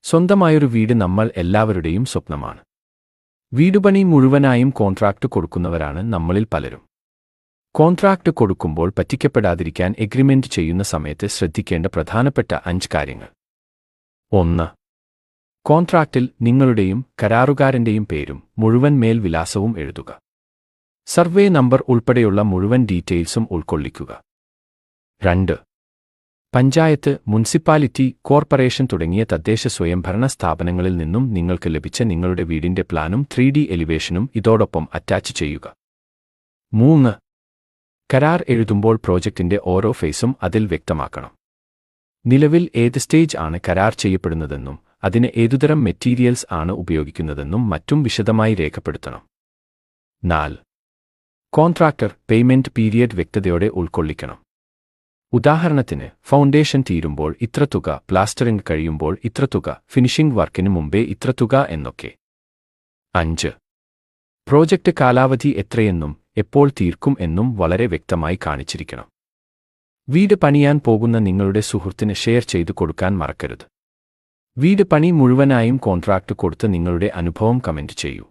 സ്വന്തമായൊരു വീട് നമ്മൾ എല്ലാവരുടെയും സ്വപ്നമാണ്. വീടുപണി മുഴുവനായും കോൺട്രാക്ട് കൊടുക്കുന്നവരാണ് നമ്മളിൽ പലരും. കോൺട്രാക്ട് കൊടുക്കുമ്പോൾ പറ്റിക്കപ്പെടാതിരിക്കാൻ എഗ്രിമെന്റ് ചെയ്യുന്ന സമയത്ത് ശ്രദ്ധിക്കേണ്ട പ്രധാനപ്പെട്ട 5 കാര്യങ്ങൾ. 1. കോൺട്രാക്റ്റിൽ നിങ്ങളുടെയും കരാറുകാരന്റെയും പേരും മുഴുവൻ മേൽവിലാസവും എഴുതുക. സർവേ നമ്പർ ഉൾപ്പെടെയുള്ള മുഴുവൻ ഡീറ്റെയിൽസും ഉൾക്കൊള്ളിക്കുക. 2. പഞ്ചായത്ത്, മുനിസിപ്പാലിറ്റി, കോർപ്പറേഷൻ തുടങ്ങിയ തദ്ദേശ സ്വയംഭരണ സ്ഥാപനങ്ങളിൽ നിന്നും നിങ്ങൾക്ക് ലഭിച്ച നിങ്ങളുടെ വീടിന്റെ പ്ലാനും 3D എലിവേഷനും ഇതോടൊപ്പം അറ്റാച്ച് ചെയ്യുക. 3. കരാർ എഴുതുമ്പോൾ പ്രോജക്റ്റിന്റെ ഓരോ ഫേസും അതിൽ വ്യക്തമാക്കണം. നിലവിൽ ഏത് സ്റ്റേജ് ആണ് കരാർ ചെയ്യപ്പെടുന്നതെന്നും അതിന് ഏതുതരം മെറ്റീരിയൽസ് ആണ് ഉപയോഗിക്കുന്നതെന്നും മറ്റും വിശദമായി രേഖപ്പെടുത്തണം. 4. കോൺട്രാക്ടർ പേയ്മെന്റ് പീരിയഡ് വ്യക്തതയോടെ ഉൾക്കൊള്ളിക്കണം. ഉദാഹരണത്തിന്, ഫൗണ്ടേഷൻ തീരുമ്പോൾ ഇത്ര തുക, പ്ലാസ്റ്ററിംഗ് കഴിയുമ്പോൾ ഇത്ര തുക, ഫിനിഷിംഗ് വർക്കിന് മുമ്പേ ഇത്ര തുക എന്നൊക്കെ. 5. പ്രോജക്റ്റ് കാലാവധി എത്രയെന്നും എപ്പോൾ തീർക്കും എന്നും വളരെ വ്യക്തമായി കാണിച്ചിരിക്കണം. വീട് പണിയാൻ പോകുന്ന നിങ്ങളുടെ സുഹൃത്തിന് ഷെയർ ചെയ്തു കൊടുക്കാൻ മറക്കരുത്. വീട് പണി മുഴുവനായും കോൺട്രാക്ട് കൊടുത്ത് നിങ്ങളുടെ അനുഭവം കമന്റ് ചെയ്യൂ.